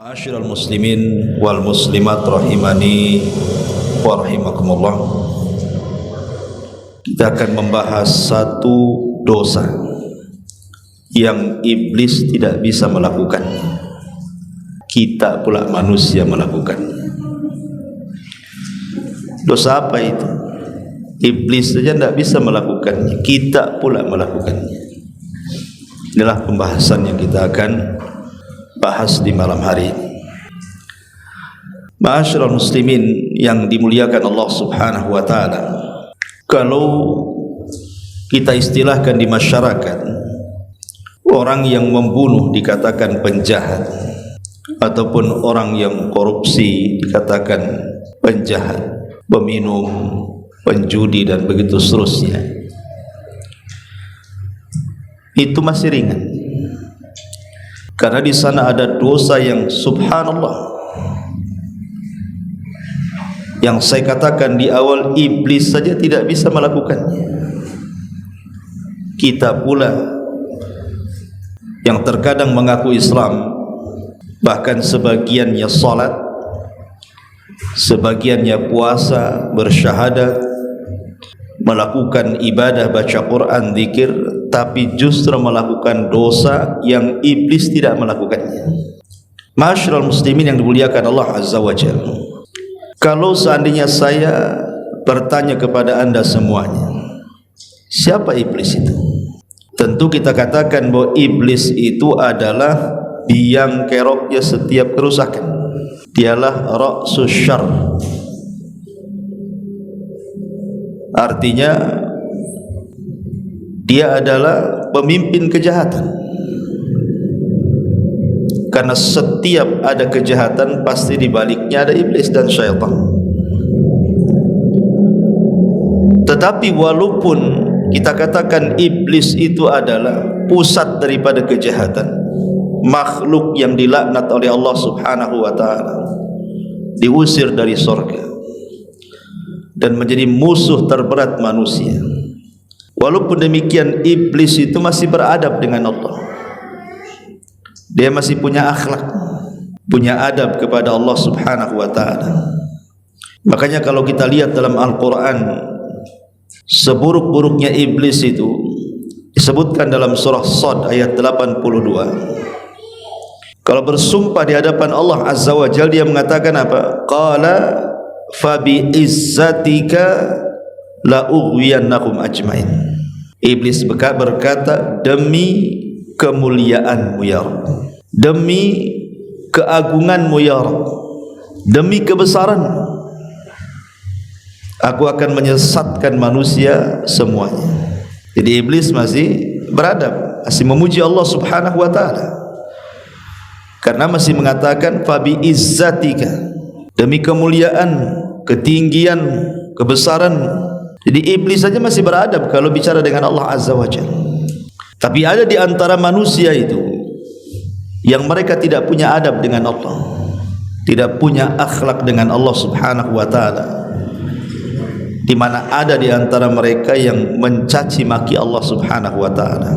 Ma'asyiral muslimin wal muslimat rahimani wa rahimakumullah. Kita akan membahas satu dosa yang iblis tidak bisa melakukan, kita pula manusia melakukan. Dosa apa itu? Iblis saja tidak bisa melakukannya, kita pula melakukannya. Inilah pembahasan yang kita akan bahas di malam hari ini. Ma'asyiral muslimin yang dimuliakan Allah Subhanahu wa taala. Kalau kita istilahkan di masyarakat, orang yang membunuh dikatakan penjahat, ataupun orang yang korupsi dikatakan penjahat, peminum, penjudi dan begitu seterusnya. Itu masih ringan. Karena di sana ada dosa yang subhanallah, yang saya katakan di awal, iblis saja tidak bisa melakukannya. Kita pula yang terkadang mengaku Islam, bahkan sebagiannya salat, sebagiannya puasa, bersyahadat, melakukan ibadah baca Quran, zikir, tapi justru melakukan dosa yang iblis tidak melakukannya. Ma'asyiral muslimin yang dimuliakan Allah Azza wa Jalla, kalau seandainya saya bertanya kepada anda semuanya, siapa iblis itu? Tentu kita katakan bahwa iblis itu adalah biang keroknya setiap kerusakan. Dialah ra'sus syarr. Artinya dia adalah pemimpin kejahatan. Karena setiap ada kejahatan pasti di baliknya ada iblis dan syaitan. Tetapi walaupun kita katakan iblis itu adalah pusat daripada kejahatan, makhluk yang dilaknat oleh Allah Subhanahu wa taala, diusir dari surga dan menjadi musuh terberat manusia. Walaupun demikian, iblis itu masih beradab dengan Allah. Dia masih punya akhlak, punya adab kepada Allah Subhanahu wa taala. Makanya kalau kita lihat dalam Al-Quran, seburuk-buruknya iblis itu disebutkan dalam surah Shad ayat 82. Kalau bersumpah di hadapan Allah Azza wa Jalla, dia mengatakan apa? Qala fabi izzatika la ughwiyannakum ajmain. Iblis berkata, demi kemuliaanmu ya Rabb, demi keagunganmu ya Rabb, demi kebesaranmu, aku akan menyesatkan manusia semuanya. Jadi iblis masih beradab, masih memuji Allah Subhanahu wa taala, karena masih mengatakan fabi izzatika, demi kemuliaan, ketinggian, kebesaran. Jadi iblis saja masih beradab kalau bicara dengan Allah Azza wa Jalla. Tapi ada di antara manusia itu yang mereka tidak punya adab dengan Allah, tidak punya akhlak dengan Allah Subhanahu wa taala, di mana ada di antara mereka yang mencaci maki Allah Subhanahu wa taala,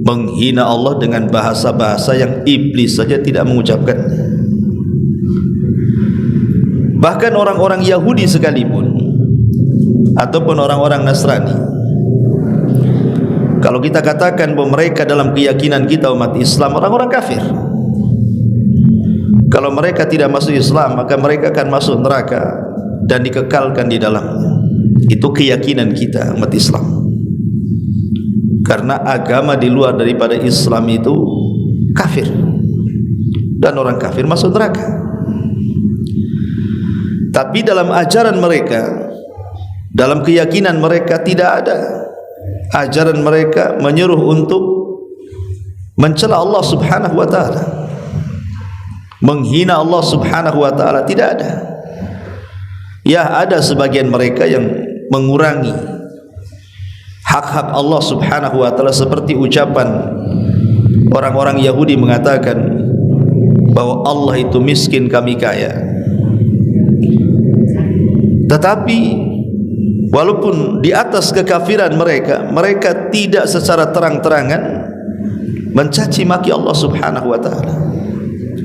menghina Allah dengan bahasa-bahasa yang iblis saja tidak mengucapkannya. Bahkan orang-orang Yahudi sekalipun, ataupun orang-orang Nasrani, kalau kita katakan bahwa mereka dalam keyakinan kita umat Islam orang-orang kafir, kalau mereka tidak masuk Islam maka mereka akan masuk neraka dan dikekalkan di dalamnya. Itu keyakinan kita umat Islam. Karena agama di luar daripada Islam itu kafir, dan orang kafir masuk neraka. Tapi dalam ajaran mereka, dalam keyakinan mereka, tidak ada ajaran mereka menyuruh untuk mencela Allah Subhanahu wa taala, menghina Allah Subhanahu wa taala, tidak ada. Ya, ada sebagian mereka yang mengurangi hak-hak Allah Subhanahu wa taala, seperti ucapan orang-orang Yahudi mengatakan bahwa Allah itu miskin, kami kaya. Tetapi walaupun di atas kekafiran mereka, mereka tidak secara terang-terangan mencaci maki Allah Subhanahu wa taala.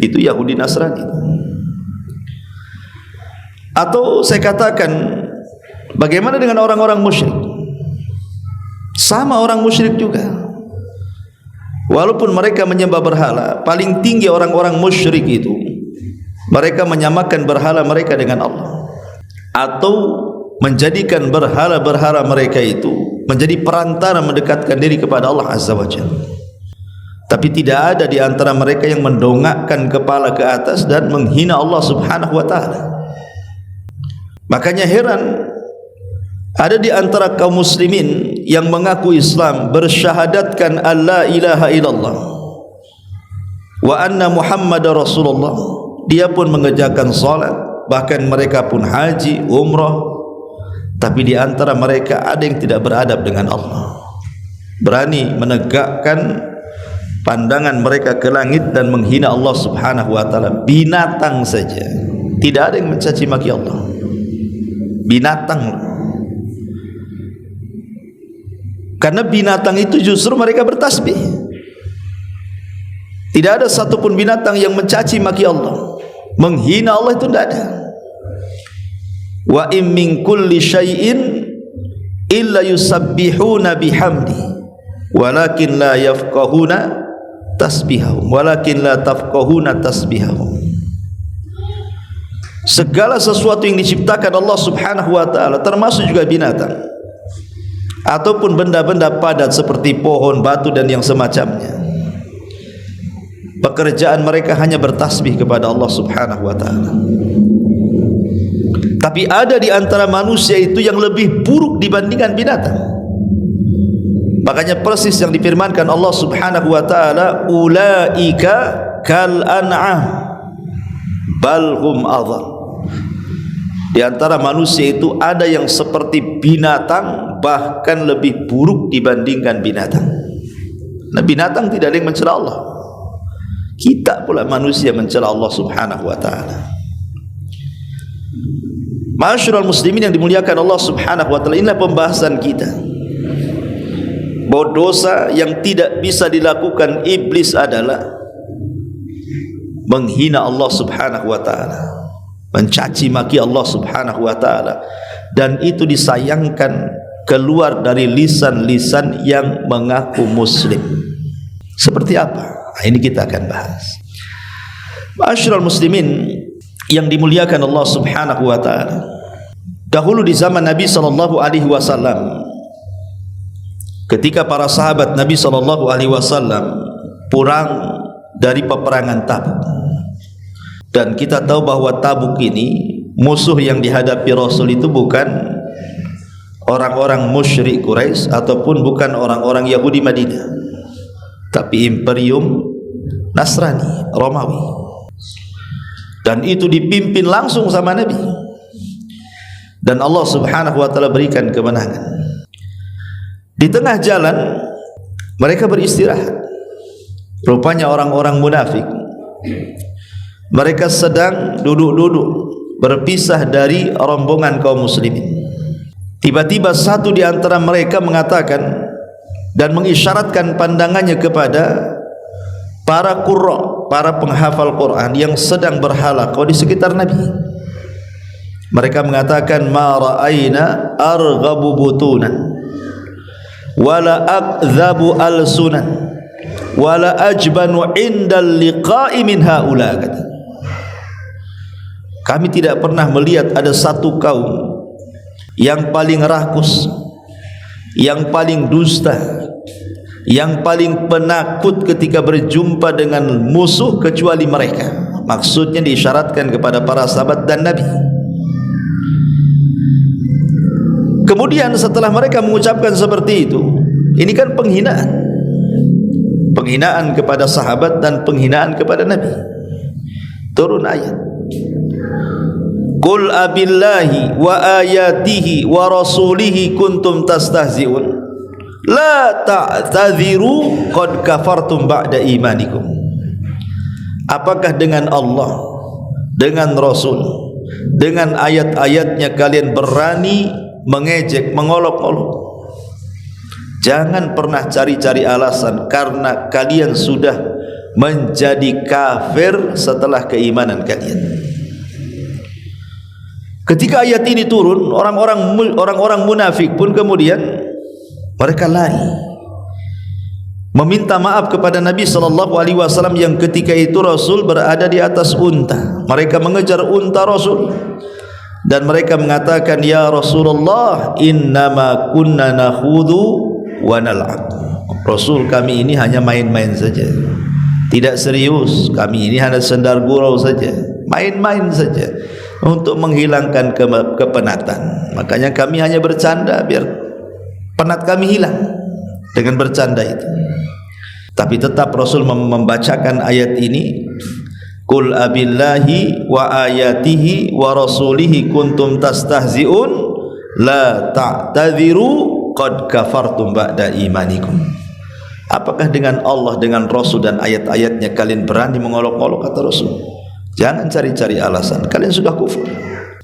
Itu Yahudi Nasrani. Atau saya katakan, bagaimana dengan orang-orang musyrik? Sama orang musyrik juga. Walaupun mereka menyembah berhala, paling tinggi orang-orang musyrik itu, mereka menyamakan berhala mereka dengan Allah, atau menjadikan berhala-berhala mereka itu menjadi perantara mendekatkan diri kepada Allah Azza wa Jalla. Tapi tidak ada di antara mereka yang mendongakkan kepala ke atas dan menghina Allah Subhanahu wa taala. Makanya heran, ada di antara kaum muslimin yang mengaku Islam, bersyahadatkan alla ilaha illallah wa anna Muhammadar Rasulullah. Dia pun mengerjakan salat, bahkan mereka pun haji, umrah. Tapi di antara mereka ada yang tidak beradab dengan Allah, berani menegakkan pandangan mereka ke langit dan menghina Allah Subhanahu wa taala. Binatang saja tidak ada yang mencaci maki Allah. Binatang. Karena binatang itu justru mereka bertasbih. Tidak ada satupun binatang yang mencaci maki Allah, menghina Allah, itu tidak ada. Wa in min kulli syai'in illa yusabbihuna bihamdi walakin la yafqahuna tasbihahum walakin la tafqahuna tasbihahum. Segala sesuatu yang diciptakan Allah Subhanahu wa taala, termasuk juga binatang ataupun benda-benda padat seperti pohon, batu dan yang semacamnya, pekerjaan mereka hanya bertasbih kepada Allah Subhanahu wa taala. Tapi ada di antara manusia itu yang lebih buruk dibandingkan binatang. Makanya persis yang difirmankan Allah Subhanahu wa taala, ulaika kal an'am bal hum adhal. Di antara manusia itu ada yang seperti binatang, bahkan lebih buruk dibandingkan binatang. Nah, binatang tidak ada yang mencela Allah. Kita pula manusia mencela Allah Subhanahu wa taala. Ma'asyiral muslimin yang dimuliakan Allah Subhanahu wa taala, inilah pembahasan kita bahwa dosa yang tidak bisa dilakukan iblis adalah menghina Allah Subhanahu wa taala, mencaci maki Allah Subhanahu wa taala, dan itu disayangkan keluar dari lisan-lisan yang mengaku muslim. Seperti apa? Nah, ini kita akan bahas. Ma'asyiral muslimin yang dimuliakan Allah Subhanahu wa taala, dahulu di zaman Nabi sallallahu alaihi wasallam, ketika para sahabat Nabi sallallahu alaihi wasallam pulang dari peperangan Tabuk, dan kita tahu bahwa Tabuk ini musuh yang dihadapi Rasul itu bukan orang-orang musyrik Quraisy ataupun bukan orang-orang Yahudi Madinah, tapi imperium Nasrani, Romawi. Dan itu dipimpin langsung sama Nabi, dan Allah Subhanahu wa taala berikan kemenangan. Di tengah jalan mereka beristirahat. Rupanya orang-orang munafik, mereka sedang duduk-duduk berpisah dari rombongan kaum muslimin. Tiba-tiba satu di antara mereka mengatakan dan mengisyaratkan pandangannya kepada para qurra, para penghafal Quran yang sedang berhalaqah di sekitar Nabi. Mereka mengatakan, ma ra'ayna arghabu butunan wala akdhabu alsunan wala ajbanu indal liqa'i min haula. Kami tidak pernah melihat ada satu kaum yang paling rakus, yang paling dusta, yang paling penakut ketika berjumpa dengan musuh kecuali mereka. Maksudnya diisyaratkan kepada para sahabat dan Nabi. Kemudian setelah mereka mengucapkan seperti itu, ini kan penghinaan, penghinaan kepada sahabat dan penghinaan kepada Nabi. Turun ayat, qul abillahi wa ayatihi wa rasulihi kuntum tastahzi'un la ta'tadhiru qad kafartum ba'da imanikum. Apakah dengan Allah, dengan Rasul, dengan ayat-ayatnya kalian berani mengejek, mengolok-olok? Jangan pernah cari-cari alasan, karena kalian sudah menjadi kafir setelah keimanan kalian. Ketika ayat ini turun, orang-orang munafik pun kemudian mereka lari meminta maaf kepada Nabi SAW yang ketika itu Rasul berada di atas unta. Mereka mengejar unta Rasul dan mereka mengatakan, ya Rasulullah, innama kunna nakhudu wa nal'ab. Rasul, kami ini hanya main-main saja, tidak serius. Kami ini hanya sendar gurau saja, main-main saja untuk menghilangkan kepenatan. Makanya kami hanya bercanda biar penat kami hilang dengan bercanda itu. Tapi tetap Rasul membacakan ayat ini, qul abillahi wa ayatihi wa rasulihi kuntum tastahzi'un la ta'tadhiru qad kafartum ba'da imanikum. Apakah dengan Allah, dengan Rasul dan ayat-ayatnya kalian berani mengolok-olok, kata Rasul? Jangan cari-cari alasan, kalian sudah kufur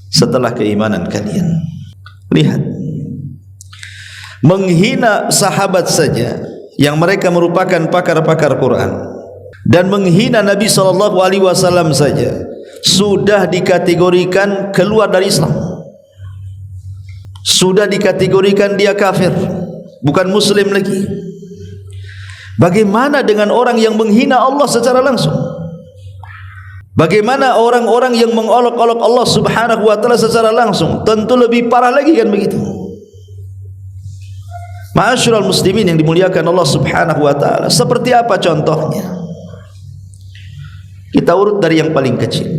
setelah keimanan kalian. Lihat, menghina sahabat saja yang mereka merupakan pakar-pakar Quran dan menghina Nabi SAW saja sudah dikategorikan keluar dari Islam, sudah dikategorikan dia kafir, bukan muslim lagi. Bagaimana dengan orang yang menghina Allah secara langsung? Bagaimana orang-orang yang mengolok-olok Allah Subhanahu wa taala secara langsung? Tentu lebih parah lagi, kan begitu? Ma'asyiral muslimin yang dimuliakan Allah Subhanahu wa taala, seperti apa contohnya? Kita urut dari yang paling kecil.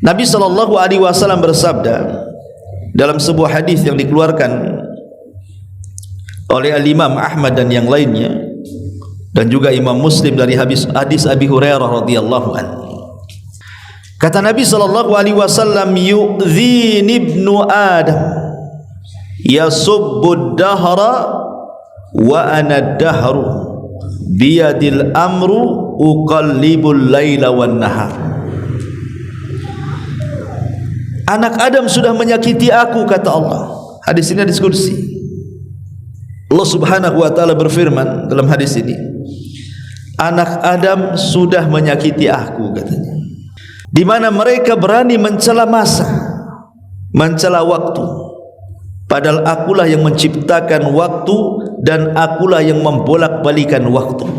Nabi SAW bersabda dalam sebuah hadis yang dikeluarkan oleh Al-Imam Ahmad dan yang lainnya, dan juga Imam Muslim dari hadis Abi Hurairah radhiyallahu anhu. Kata Nabi SAW, yu'dhini ibnu Adam yasubbu dahra wa ana dahru biyadil amru uqallibul laila wan nahar. Anak Adam sudah menyakiti aku, kata Allah. Hadis ini hadis qudsi. Allah Subhanahu wa taala berfirman dalam hadis ini, anak Adam sudah menyakiti aku, katanya. Di mana mereka berani mencela masa, mencela waktu, padahal akulah yang menciptakan waktu dan akulah yang membolak-balikan waktu.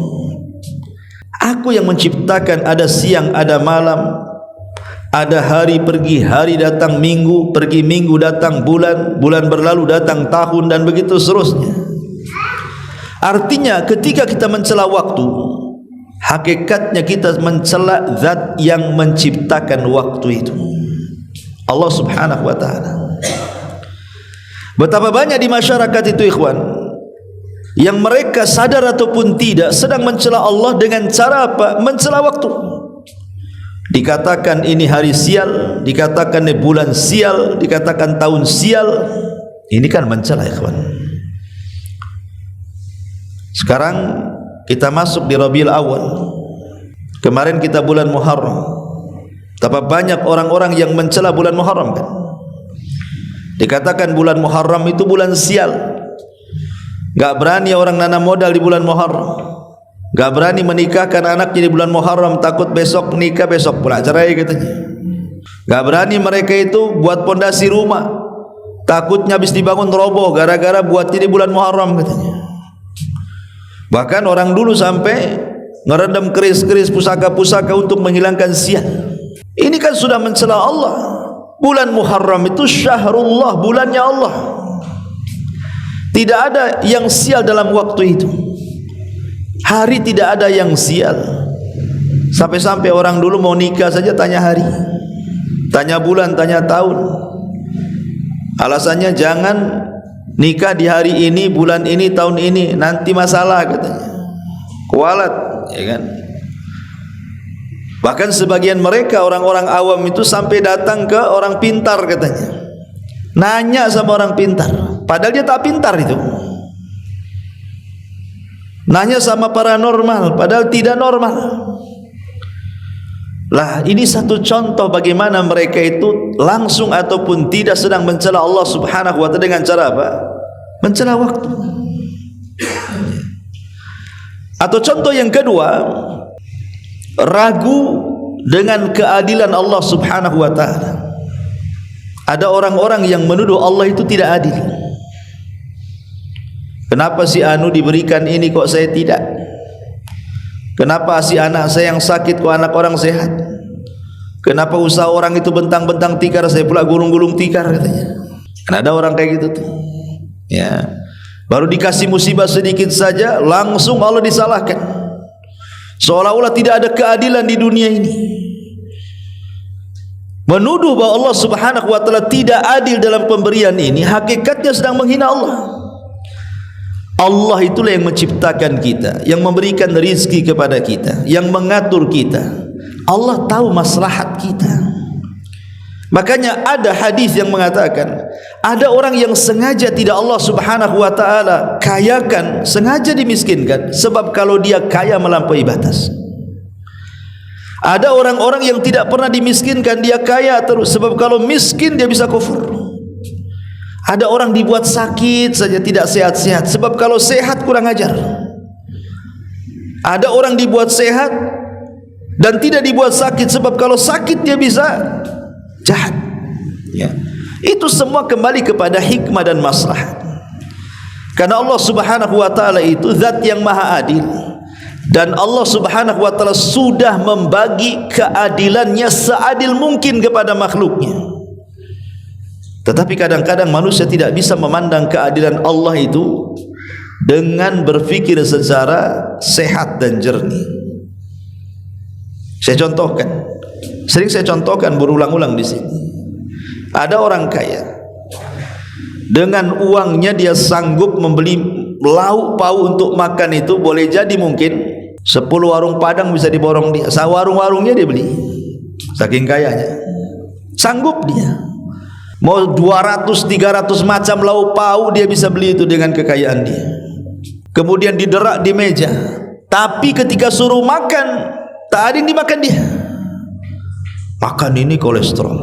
Aku yang menciptakan, ada siang, ada malam, ada hari pergi, hari datang, minggu pergi, minggu datang, bulan, bulan berlalu datang tahun, dan begitu seterusnya. Artinya ketika kita mencela waktu, hakikatnya kita mencela zat yang menciptakan waktu itu, Allah Subhanahu wa taala. Betapa banyak di masyarakat itu, ikhwan, yang mereka sadar ataupun tidak sedang mencela Allah dengan cara apa? Mencela waktu. Dikatakan ini hari sial, dikatakan ini bulan sial, dikatakan tahun sial. Ini kan mencela, ikhwan. Sekarang kita masuk di Rabiul Awal. Kemarin kita bulan Muharram. Betapa banyak orang-orang yang mencela bulan Muharram, kan? Dikatakan bulan Muharram itu bulan sial. Gak berani orang nanam modal di bulan Muharram. Gak berani menikahkan anaknya di bulan Muharram, takut besok nikah, besok pula cerai, katanya. Gak berani mereka itu buat pondasi rumah, takutnya habis dibangun roboh gara-gara buatnya di bulan Muharram, katanya. Bahkan orang dulu sampai ngerendam keris-keris pusaka-pusaka untuk menghilangkan sial. Ini kan sudah mencela Allah. Bulan Muharram itu syahrullah, bulannya Allah. Tidak ada yang sial dalam waktu itu. Hari tidak ada yang sial. Sampai-sampai orang dulu mau nikah saja tanya hari, tanya bulan, tanya tahun. Alasannya jangan nikah di hari ini, bulan ini, tahun ini, nanti masalah, katanya. Kualat, ya kan? Bahkan sebagian mereka, orang-orang awam itu sampai datang ke orang pintar, katanya. Nanya sama orang pintar, padahal dia tak pintar itu. Nanya sama paranormal, padahal tidak normal. Lah, ini satu contoh bagaimana mereka itu langsung ataupun tidak sedang mencela Allah Subhanahu wa taala dengan cara apa? Mencela waktu. Atau contoh yang kedua, ragu dengan keadilan Allah Subhanahu wa taala. Ada orang-orang yang menuduh Allah itu tidak adil. Kenapa si anu diberikan ini kok saya tidak? Kenapa si anak saya yang sakit kok anak orang sehat? Kenapa usaha orang itu bentang-bentang tikar, saya pula gulung-gulung tikar, katanya. Kan ada orang kayak gitu tuh. Ya. Baru dikasih musibah sedikit saja langsung Allah disalahkan. Seolah-olah tidak ada keadilan di dunia ini. Menuduh bahwa Allah Subhanahu wa taala tidak adil dalam pemberian ini, hakikatnya sedang menghina Allah. Allah itulah yang menciptakan kita, yang memberikan rezeki kepada kita, yang mengatur kita. Allah tahu maslahat kita. Makanya ada hadis yang mengatakan, ada orang yang sengaja tidak Allah Subhanahu wa taala kayakan, sengaja dimiskinkan, sebab kalau dia kaya melampaui batas. Ada orang-orang yang tidak pernah dimiskinkan, dia kaya terus, sebab kalau miskin dia bisa kufur. Ada orang dibuat sakit saja tidak sehat-sehat, sebab kalau sehat kurang ajar. Ada orang dibuat sehat dan tidak dibuat sakit, sebab kalau sakit dia bisa jahat. Ya. Itu semua kembali kepada hikmah dan maslahat. Karena Allah Subhanahu wa taala itu zat yang maha adil, dan Allah Subhanahu wa taala sudah membagi keadilannya seadil mungkin kepada makhluknya. Tetapi kadang-kadang manusia tidak bisa memandang keadilan Allah itu dengan berfikir secara sehat dan jernih. Saya contohkan, sering saya contohkan berulang-ulang di sini. Ada orang kaya, dengan uangnya dia sanggup membeli lauk pauk untuk makan itu, boleh jadi mungkin 10 warung Padang bisa diborong dia. Warung-warungnya dia beli, saking kayanya. Sanggup dia. Mau 200-300 macam lauk pauk dia bisa beli itu dengan kekayaan dia. Kemudian diderak di meja, tapi ketika suruh makan tak ada yang dimakan dia. Makan ini kolesterol,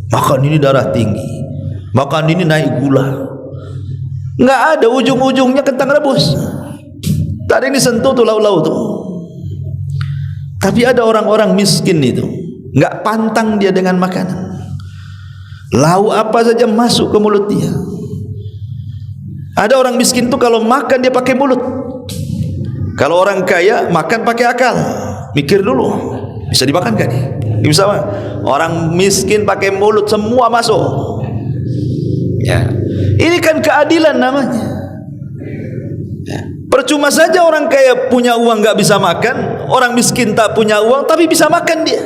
makan ini darah tinggi, makan ini naik gula. Enggak ada, ujung-ujungnya kentang rebus. Tak ada yang disentuh tuh lauk-lauk tuh. Tapi ada orang-orang miskin itu, enggak pantang dia dengan makanan. Lauk apa saja masuk ke mulut dia. Ada orang miskin tu kalau makan dia pakai mulut. Kalau orang kaya makan pakai akal, mikir dulu bisa dimakan kan? Bisa. Orang miskin pakai mulut, semua masuk. Ya, ini kan keadilan namanya. Ya. Percuma saja orang kaya punya uang enggak bisa makan, orang miskin tak punya uang tapi bisa makan dia.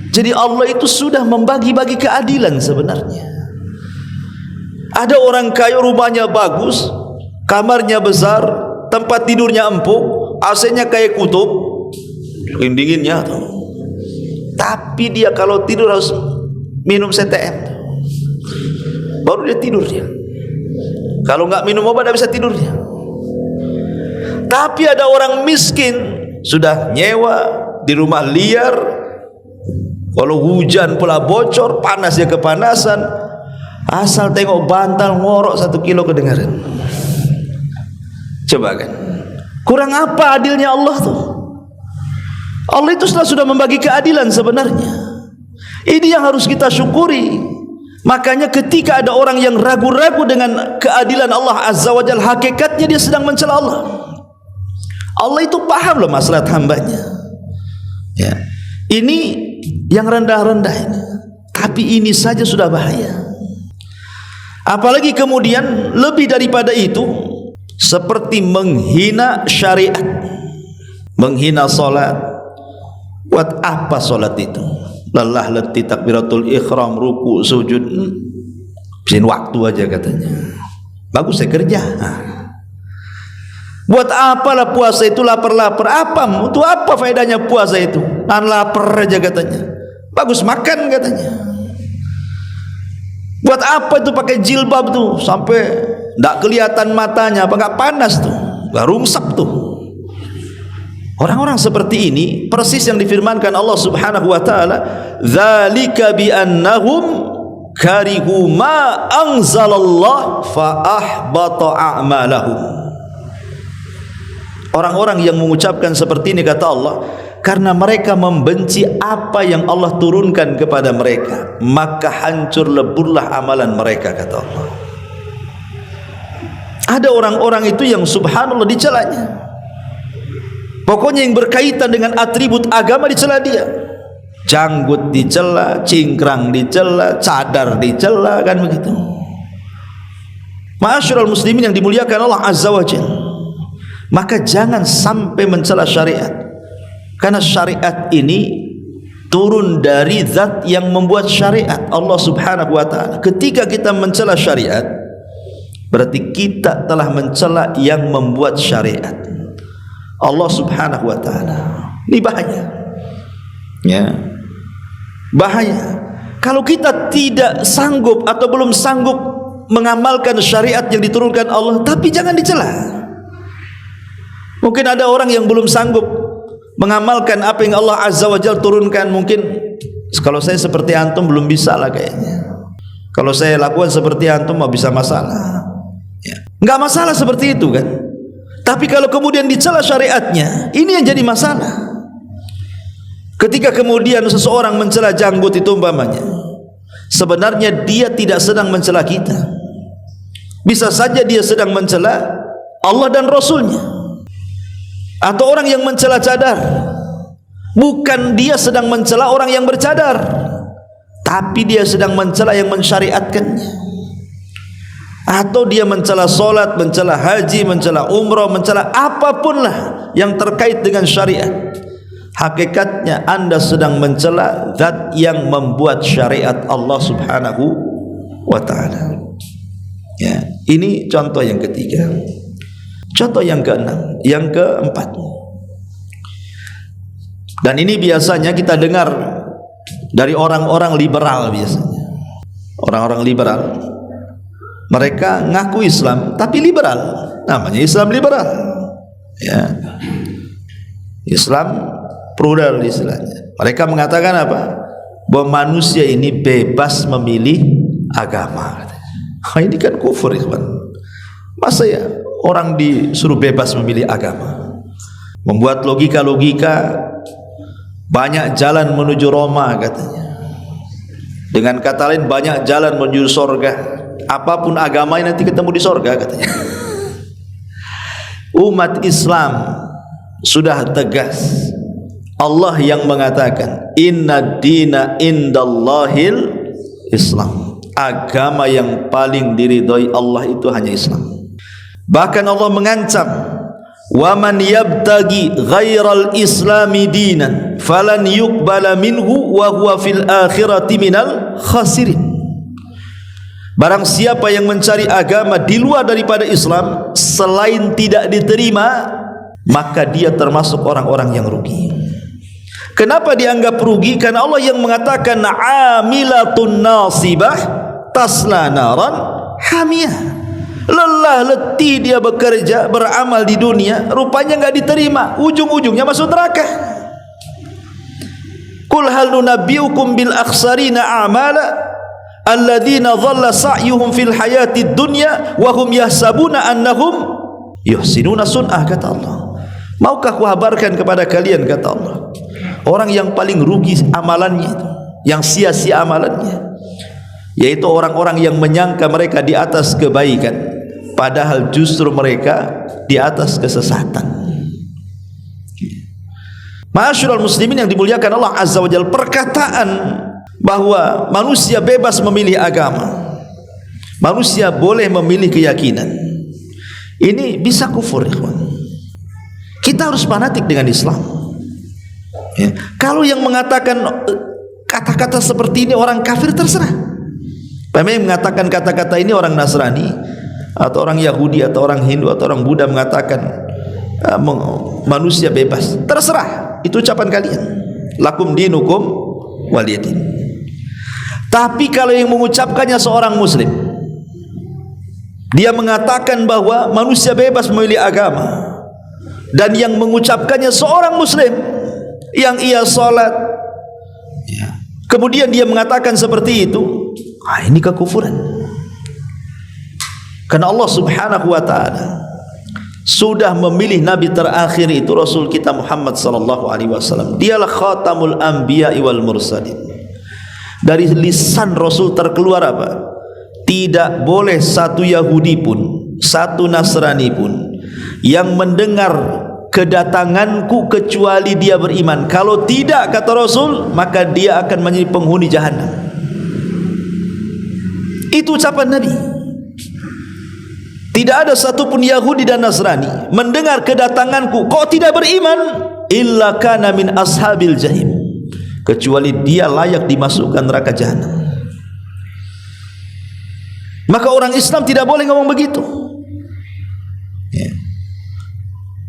Jadi Allah itu sudah membagi-bagi keadilan sebenarnya. Ada orang kaya rumahnya bagus, kamarnya besar, tempat tidurnya empuk, AC-nya kayak kutub, dinginnya tuh. Tapi dia kalau tidur harus minum CTM, baru dia tidur dia. Kalau nggak minum obat tidak bisa tidur dia. Tapi ada orang miskin sudah nyewa di rumah liar. Kalau hujan pula bocor, panas ya kepanasan. Asal tengok bantal ngorok 1 kilo kedengaran. Coba kan, kurang apa adilnya Allah tuh? Allah itu sudah membagi keadilan sebenarnya. Ini yang harus kita syukuri. Makanya ketika ada orang yang ragu-ragu dengan keadilan Allah Azza wa Jalla, hakikatnya dia sedang mencela Allah. Allah itu paham loh maslahat hambanya. Ya. Ini yang rendah-rendah ini, tapi ini saja sudah bahaya. Apalagi kemudian lebih daripada itu, seperti menghina syariat, menghina solat. Buat apa solat itu? Lelah letih takbiratul ikhram, ruku, sujud, habisin waktu aja katanya. Bagus saya kerja. Buat apalah puasa itu, lapar-lapar? Apa? Untuk apa faedahnya puasa itu? Lapar aja katanya. Bagus makan katanya. Buat apa itu pakai jilbab tuh sampai tidak kelihatan matanya, apa nggak panas tuh, nggak rungsap tuh. Orang-orang seperti ini persis yang difirmankan Allah Subhanahu wa taala, "Dzalika bi annahum karihu ma anzalallah fa ahbata a'malahum." Orang-orang yang mengucapkan seperti ini, kata Allah, karena mereka membenci apa yang Allah turunkan kepada mereka, maka hancur leburlah amalan mereka, kata Allah. Ada orang-orang itu yang subhanallah dicelanya. Pokoknya yang berkaitan dengan atribut agama dicela dia. Janggut dicela, cingkrang dicela, cadar dicela, kan begitu. Ma'asyiral muslimin yang dimuliakan Allah Azza wa Jalla, maka jangan sampai mencela syariat, karena syariat ini turun dari zat yang membuat syariat, Allah Subhanahu wa ta'ala. Ketika kita mencela syariat, berarti kita telah mencela yang membuat syariat, Allah Subhanahu wa ta'ala. Ini bahaya, ya, bahaya. Kalau kita tidak sanggup atau belum sanggup mengamalkan syariat yang diturunkan Allah, tapi jangan dicela. Mungkin ada orang yang belum sanggup mengamalkan apa yang Allah Azza wa Jalla turunkan. Mungkin kalau saya seperti antum belum bisa lah kayaknya. Kalau saya lakukan seperti antum mau bisa masalah, ya. Enggak masalah seperti itu kan. Tapi kalau kemudian dicela syariatnya, ini yang jadi masalah. Ketika kemudian seseorang mencela janggut itu umpamanya, sebenarnya dia tidak sedang mencela kita. Bisa saja dia sedang mencela Allah dan Rasulnya. Atau orang yang mencela cadar, bukan dia sedang mencela orang yang bercadar, tapi dia sedang mencela yang mensyariatkannya. Atau dia mencela solat, mencela haji, mencela umrah, mencela apapun lah yang terkait dengan syariat. Hakikatnya anda sedang mencela zat yang membuat syariat Allah Subhanahu wa ta'ala. Ya, ini contoh yang ketiga. Contoh yang keenam, yang keempat. Dan ini biasanya kita dengar dari orang-orang liberal biasanya. Orang-orang liberal, mereka ngaku Islam tapi liberal. Namanya Islam liberal. Ya. Islam plural istilahnya. Mereka mengatakan apa? Bahwa manusia ini bebas memilih agama. Ini kan kufur, ikhwan. Masa ya orang disuruh bebas memilih agama? Membuat logika-logika, banyak jalan menuju Roma katanya. Dengan kata lain, banyak jalan menuju sorga. Apapun agamanya nanti ketemu di sorga katanya. Umat Islam sudah tegas. Allah yang mengatakan, inna dina indallahil Islam. Agama yang paling diridhoi Allah itu hanya Islam. Bahkan Allah mengancam, wa man yabtagi ghairal islami dinan falan yuqbala minhu wa huwa fil akhirati minal khasirin. Barang siapa yang mencari agama di luar daripada Islam selain tidak diterima, maka dia termasuk orang-orang yang rugi. Kenapa dianggap rugi? Karena Allah yang mengatakan amilatun nasibah tasla naran hamiyah. Lelah letih dia bekerja beramal di dunia, rupanya enggak diterima, ujung-ujungnya masuk neraka. Qul hal nunabbiukum bil akhsarina a'mala alladzina dhalla sa'yuhum fil hayatid dunya wa hum yahsabuna annahum yuhsinuna sun'ah, kata Allah. Maukah ku kabarkan kepada kalian, kata Allah, orang yang paling rugi amalannya itu, yang sia-sia amalannya, yaitu orang-orang yang menyangka mereka di atas kebaikan, padahal justru mereka di atas kesesatan. Ma'asyiral muslimin yang dimuliakan Allah Azza wa Jalla, perkataan bahwa manusia bebas memilih agama, manusia boleh memilih keyakinan, ini bisa kufur, ikhwan. Kita harus fanatik dengan Islam, ya. Kalau yang mengatakan kata-kata seperti ini orang kafir, terserah. Memang mengatakan kata-kata ini orang Nasrani atau orang Yahudi atau orang Hindu atau orang Buddha mengatakan manusia bebas, terserah, itu ucapan kalian. Lakum dinukum waliyadin. Tapi kalau yang mengucapkannya seorang muslim, dia mengatakan bahwa manusia bebas memilih agama, dan yang mengucapkannya seorang muslim yang ia salat, ya, kemudian dia mengatakan seperti itu, ini kekufuran. Karena Allah Subhanahu wa ta'ala sudah memilih nabi terakhir itu Rasul kita Muhammad sallallahu alaihi wasallam. Dialah khatamul anbiya wal mursalin. Dari lisan Rasul terkeluar apa? Tidak boleh satu Yahudi pun, satu Nasrani pun yang mendengar kedatanganku kecuali dia beriman. Kalau tidak, kata Rasul, maka dia akan menjadi penghuni jahanam. Itu ucapan Nabi. Tidak ada satupun Yahudi dan Nasrani mendengar kedatanganku kok tidak beriman, illa kana min ashabil jahim, kecuali dia layak dimasukkan neraka jahanam. Maka orang Islam tidak boleh ngomong begitu. Ya.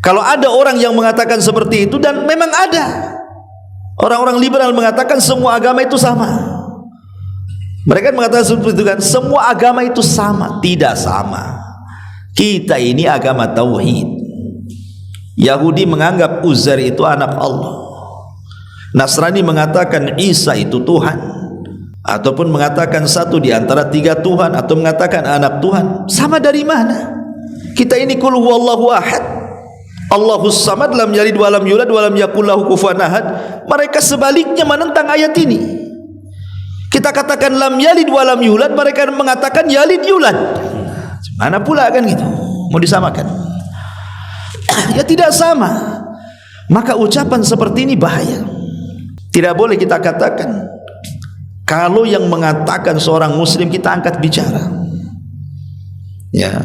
Kalau ada orang yang mengatakan seperti itu, dan memang ada orang-orang liberal mengatakan semua agama itu sama. Mereka mengatakan seperti itu kan, semua agama itu sama. Tidak sama. Kita ini agama tauhid. Yahudi menganggap Uzair itu anak Allah. Nasrani mengatakan Isa itu Tuhan, ataupun mengatakan satu di antara tiga Tuhan, atau mengatakan anak Tuhan. Sama dari mana? Kita ini qul huwallahu ahad, Allahus samad, lam yalid wa lam yulad wa lam yakul lahu kufuwan ahad. Mereka sebaliknya menentang ayat ini. Kita katakan lam yalid wa lam yulad, mereka mengatakan yalid yulad. Mana pula kan gitu? Mau disamakan? Ya tidak sama. Maka ucapan seperti ini bahaya. Tidak boleh kita katakan. Kalau yang mengatakan seorang muslim kita angkat bicara. Ya.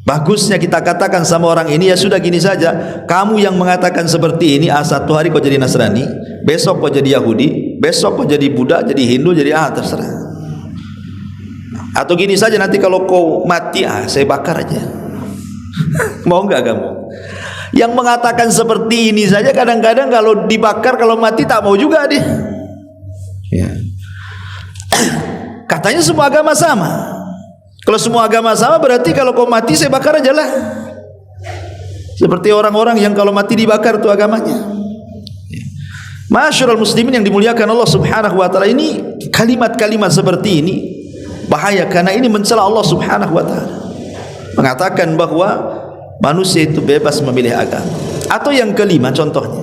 Bagusnya kita katakan sama orang ini, ya sudah gini saja, kamu yang mengatakan seperti ini, satu hari kau jadi Nasrani, besok kau jadi Yahudi, besok kau jadi Buddha, jadi Hindu, jadi terserah. Atau gini saja, nanti kalau kau mati, saya bakar aja. Mau enggak kamu? Yang mengatakan seperti ini saja kadang-kadang kalau dibakar, kalau mati tak mau juga dia. Ya. Katanya semua agama sama. Kalau semua agama sama, berarti kalau kau mati saya bakar aja lah. Seperti orang-orang yang kalau mati dibakar itu agamanya. Masyarul muslimin yang dimuliakan Allah subhanahu wa ta'ala, ini kalimat-kalimat seperti ini bahaya, karena ini mencela Allah subhanahu wa ta'ala, mengatakan bahwa manusia itu bebas memilih agama. Atau yang kelima contohnya,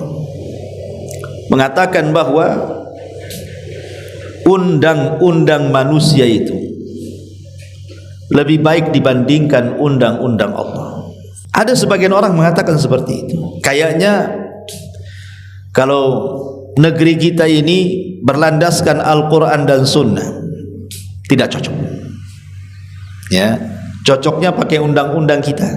mengatakan bahwa undang-undang manusia itu lebih baik dibandingkan undang-undang Allah. Ada sebagian orang mengatakan seperti itu. Kayaknya kalau negeri kita ini berlandaskan Al-Quran dan Sunnah, tidak cocok. Ya, cocoknya pakai undang-undang kita.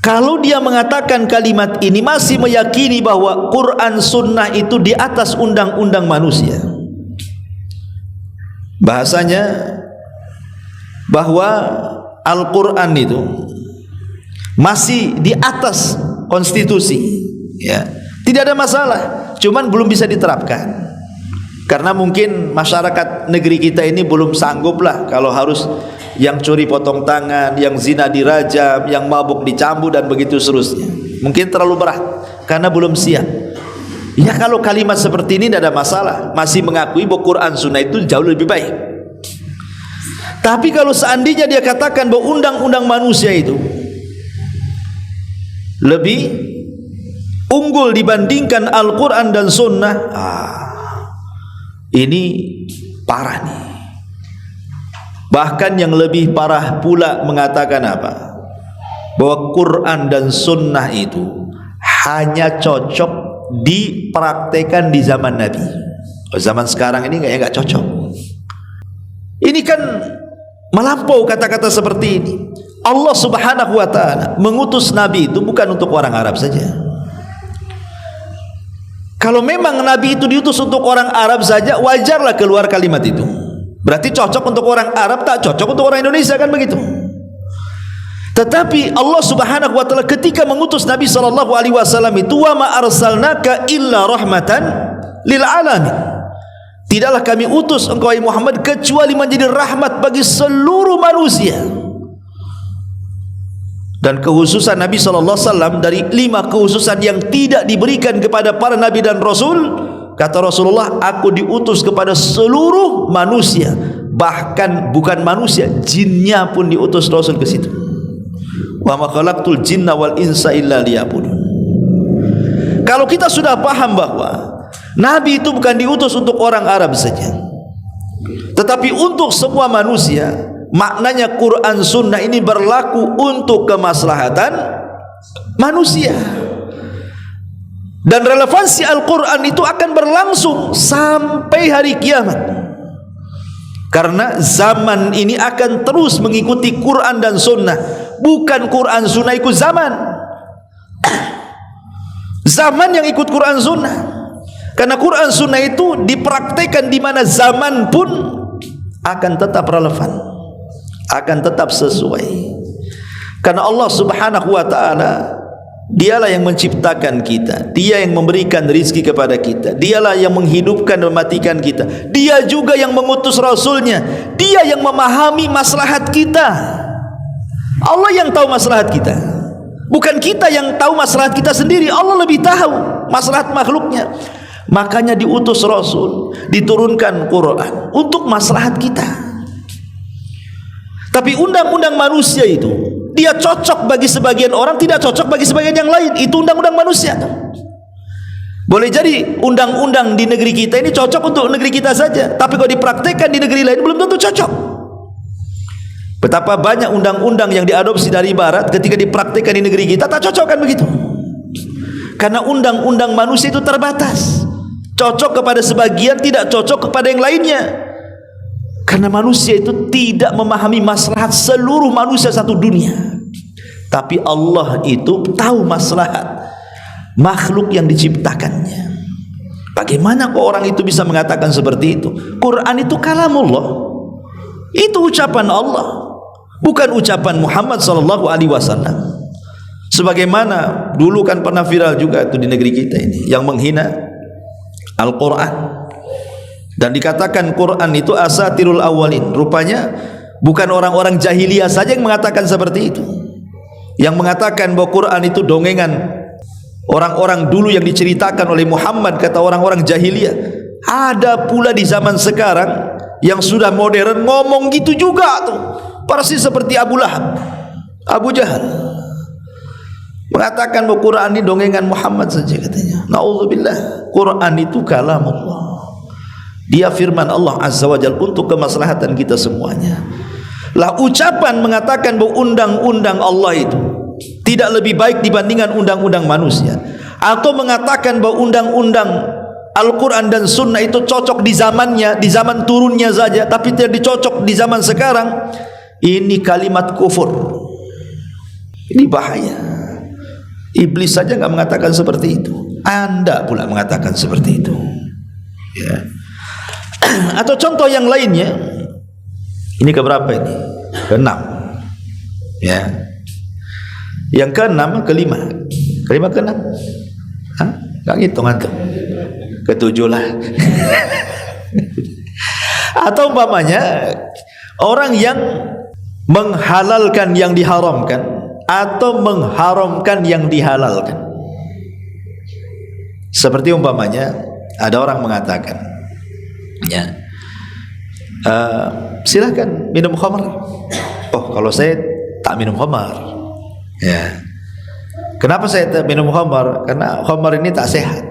Kalau dia mengatakan kalimat ini, masih meyakini bahwa Quran Sunnah itu di atas undang-undang manusia, bahasanya bahwa Al-Quran itu masih di atas konstitusi, ya, tidak ada masalah, cuman belum bisa diterapkan karena mungkin masyarakat negeri kita ini belum sanggup lah kalau harus yang curi potong tangan, yang zina dirajam, yang mabuk dicambuk dan begitu seterusnya. Mungkin terlalu berat karena belum siap. Ya, kalau kalimat seperti ini tidak ada masalah, masih mengakui bahwa Quran Sunnah itu jauh lebih baik. Tapi kalau seandainya dia katakan bahwa undang-undang manusia itu lebih unggul dibandingkan Al-Quran dan Sunnah, ini parah nih. Bahkan yang lebih parah pula mengatakan apa? Bahwa Quran dan Sunnah itu hanya cocok dipraktekan di zaman Nabi. Zaman sekarang ini kayaknya nggak cocok. Ini kan melampau kata-kata seperti ini. Allah subhanahu wa ta'ala mengutus Nabi itu bukan untuk orang Arab saja. Kalau memang Nabi itu diutus untuk orang Arab saja, wajarlah keluar kalimat itu. Berarti cocok untuk orang Arab, tak cocok untuk orang Indonesia, kan begitu. Tetapi Allah subhanahu wa ta'ala ketika mengutus Nabi sallallahu alaihi wasallam itu, wa ma arsalnaka illa rahmatan lil alamin, tidaklah kami utus engkau Muhammad kecuali menjadi rahmat bagi seluruh manusia. Dan kekhususan Nabi SAW dari 5 kekhususan yang tidak diberikan kepada para Nabi dan Rasul, kata Rasulullah, aku diutus kepada seluruh manusia, bahkan bukan manusia, jinnya pun diutus Rasul ke situ. wa ma khalaqtul jinna wal insa illa liya'budun. Kalau kita sudah paham bahwa Nabi itu bukan diutus untuk orang Arab saja, tetapi untuk semua manusia, maknanya Quran Sunnah ini berlaku untuk kemaslahatan manusia. Dan relevansi Al-Quran itu akan berlangsung sampai hari kiamat, karena zaman ini akan terus mengikuti Quran dan Sunnah, bukan Quran Sunnah ikut zaman. Zaman yang ikut Quran Sunnah, karena Quran Sunnah itu dipraktekkan di mana zaman pun akan tetap relevan, akan tetap sesuai. Karena Allah Subhanahu wa ta'ala, Dialah yang menciptakan kita, Dia yang memberikan rizki kepada kita, Dialah yang menghidupkan dan mematikan kita, Dia juga yang mengutus Rasulnya, Dia yang memahami maslahat kita. Allah yang tahu maslahat kita, bukan kita yang tahu maslahat kita sendiri. Allah lebih tahu maslahat makhluknya. Makanya diutus Rasul, diturunkan Quran untuk maslahat kita. Tapi undang-undang manusia itu, dia cocok bagi sebagian orang, tidak cocok bagi sebagian yang lain. Itu undang-undang manusia. Boleh jadi undang-undang di negeri kita ini cocok untuk negeri kita saja, tapi kalau dipraktekkan di negeri lain belum tentu cocok. Betapa banyak undang-undang yang diadopsi dari barat, ketika dipraktekkan di negeri kita tak cocok, kan begitu. Karena undang-undang manusia itu terbatas, cocok kepada sebagian, tidak cocok kepada yang lainnya. Karena manusia itu tidak memahami maslahat seluruh manusia satu dunia. Tapi Allah itu tahu maslahat makhluk yang diciptakannya. Bagaimana kok orang itu bisa mengatakan seperti itu? Quran itu kalamullah, itu ucapan Allah, bukan ucapan Muhammad sallallahu alaihi wasallam. Sebagaimana dulu kan pernah viral juga itu di negeri kita ini, yang menghina Al-Quran dan dikatakan Quran itu asatirul awalin. Rupanya bukan orang-orang jahiliyah saja yang mengatakan seperti itu, yang mengatakan bahwa Quran itu dongengan orang-orang dulu yang diceritakan oleh Muhammad, kata orang-orang jahiliyah. Ada pula di zaman sekarang yang sudah modern ngomong gitu juga tuh, persis seperti Abu Lahab, Abu Jahal, mengatakan bahwa Quran ini dongengan Muhammad saja katanya. Na'udzubillah. Quran itu kalamullah, dia firman Allah Azza wa Jalla untuk kemaslahatan kita semuanya. Lah ucapan mengatakan bahwa undang-undang Allah itu tidak lebih baik dibandingkan undang-undang manusia, atau mengatakan bahwa undang-undang Al-Quran dan Sunnah itu cocok di zamannya, di zaman turunnya saja, tapi tidak dicocok di zaman sekarang, ini kalimat kufur. Ini bahaya. Iblis saja enggak mengatakan seperti itu, Anda pula mengatakan seperti itu, ya. Atau contoh yang lainnya, ini keberapa ini? Keenam, ya. Yang keenam, kelima keenam, nggak ngitung antum, ketujuh lah. Atau umpamanya orang yang menghalalkan yang diharamkan atau mengharamkan yang dihalalkan. Seperti umpamanya ada orang mengatakan, ya, silakan minum khamar. Oh, kalau saya tak minum khamar, ya. Kenapa saya tak minum khamar? Karena khamar ini tak sehat.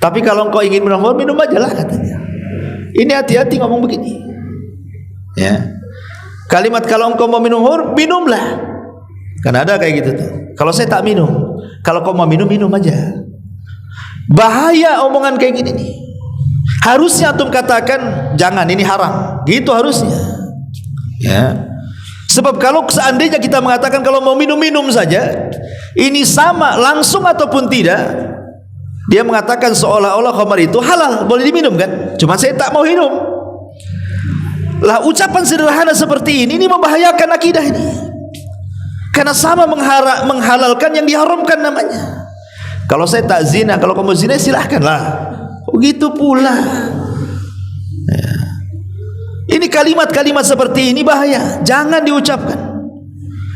Tapi kalau engkau ingin minum khamar, minum aja lah, katanya. Ini hati-hati ngomong begini, ya. Kalimat kalau engkau mau minum khamar, minumlah. Karena ada kayak gitu tuh. Kalau saya tak minum, kalau kau mau minum, minum aja. Bahaya omongan kayak gini nih. Harusnya antum katakan jangan, ini haram, gitu harusnya, ya. Sebab kalau seandainya kita mengatakan kalau mau minum-minum saja, ini sama langsung ataupun tidak, dia mengatakan seolah-olah khamar itu halal, boleh diminum kan? Cuma saya tak mau minum. Lah ucapan sederhana seperti ini membahayakan akidah ini. Karena sama menghalalkan yang diharamkan namanya. Kalau saya tak zina, kalau kamu zina silahkanlah. Begitu pula, ya. Ini kalimat-kalimat seperti ini bahaya, jangan diucapkan.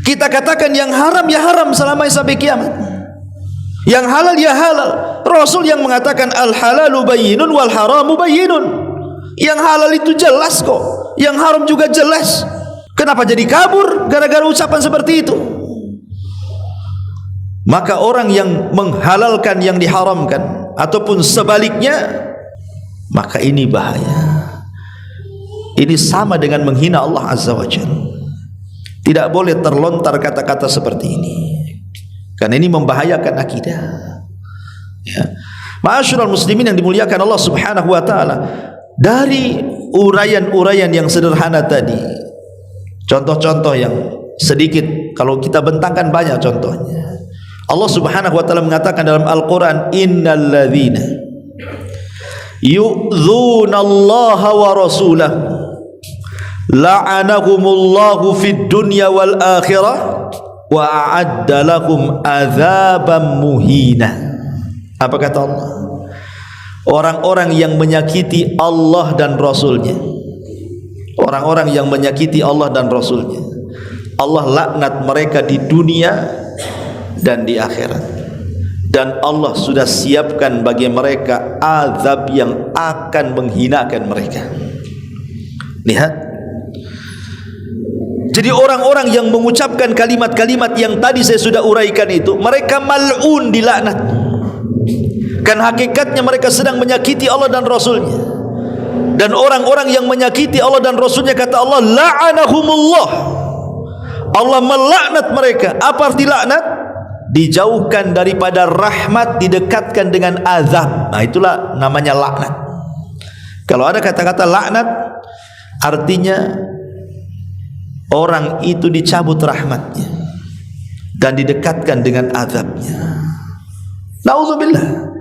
Kita katakan yang haram ya haram selama sampai kiamat, yang halal ya halal. Rasul yang mengatakan al halalu bayyinun wal haramu bayyinun. Yang halal itu jelas kok, yang haram juga jelas. Kenapa jadi kabur gara-gara ucapan seperti itu? Maka orang yang menghalalkan yang diharamkan ataupun sebaliknya, maka ini bahaya. Ini sama dengan menghina Allah Azza wa Jalla. Tidak boleh terlontar kata-kata seperti ini, karena ini membahayakan akidah. Ya. Ma'asyiral muslimin yang dimuliakan Allah Subhanahu wa taala, dari uraian-uraian yang sederhana tadi, contoh-contoh yang sedikit, kalau kita bentangkan banyak contohnya. Allah Subhanahu wa taala mengatakan dalam Al-Qur'an, innal ladzina yu'dzunallaha wa rasulahu la'anahumullahu fid dunya wal akhirah wa a'adda lahum adzaban muhina. Apa kata Allah? Orang-orang yang menyakiti Allah dan Rasulnya, orang-orang yang menyakiti Allah dan Rasulnya, Allah laknat mereka di dunia dan di akhirat, dan Allah sudah siapkan bagi mereka azab yang akan menghinakan mereka. Lihat, jadi orang-orang yang mengucapkan kalimat-kalimat yang tadi saya sudah uraikan itu, mereka mal'un, dilaknat. Kan hakikatnya mereka sedang menyakiti Allah dan Rasulnya. Dan orang-orang yang menyakiti Allah dan Rasulnya, kata Allah, la'anahumullah, Allah melaknat mereka. Apa arti laknat? Dijauhkan daripada rahmat, didekatkan dengan azab. Nah, itulah namanya laknat. Kalau ada kata-kata laknat, artinya orang itu dicabut rahmatnya dan didekatkan dengan azabnya. Nauzubillah.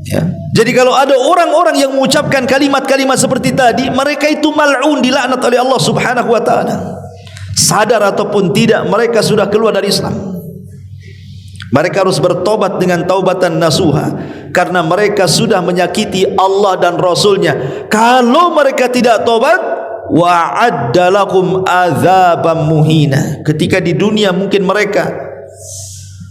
Ya. Jadi kalau ada orang-orang yang mengucapkan kalimat-kalimat seperti tadi, mereka itu mal'un, dilaknat oleh Allah Subhanahu wa taala. Sadar ataupun tidak, mereka sudah keluar dari Islam. Mereka harus bertobat dengan taubatan nasuha, karena mereka sudah menyakiti Allah dan Rasulnya. Kalau mereka tidak tobat, wa'adda lakum azaban muhina. Ketika di dunia mungkin mereka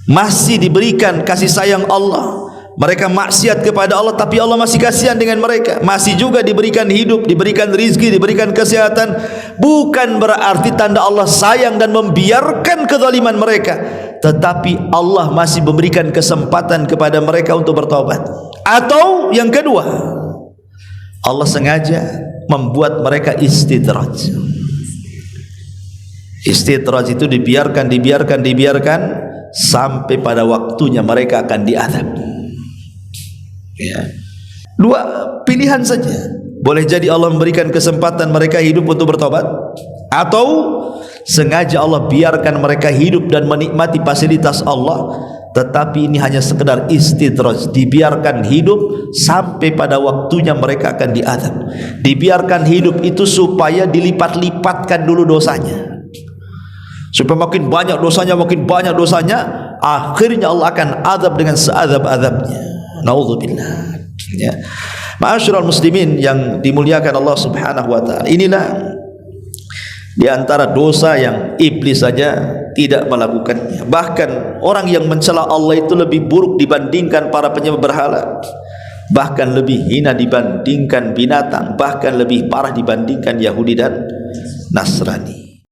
masih diberikan kasih sayang Allah, mereka maksiat kepada Allah, tapi Allah masih kasihan dengan mereka, masih juga diberikan hidup, diberikan rizki, diberikan kesehatan. Bukan berarti tanda Allah sayang dan membiarkan kezaliman mereka, tetapi Allah masih memberikan kesempatan kepada mereka untuk bertobat. Atau yang kedua, Allah sengaja membuat mereka istidraj. Istidraj itu dibiarkan sampai pada waktunya mereka akan diazab. Ya. Dua pilihan saja. Boleh jadi Allah memberikan kesempatan mereka hidup untuk bertobat, atau sengaja Allah biarkan mereka hidup dan menikmati fasilitas Allah, tetapi ini hanya sekedar istidraj. Dibiarkan hidup sampai pada waktunya mereka akan diazab. Dibiarkan hidup itu supaya dilipat-lipatkan dulu dosanya, supaya makin banyak dosanya, akhirnya Allah akan azab dengan seazab-azabnya. Nauzubillah. Ya. Ma'asyiral muslimin yang dimuliakan Allah Subhanahu wa taala, inilah di antara dosa yang iblis saja tidak melakukannya. Bahkan orang yang mencela Allah itu lebih buruk dibandingkan para penyembah berhala, bahkan lebih hina dibandingkan binatang, bahkan lebih parah dibandingkan Yahudi dan Nasrani.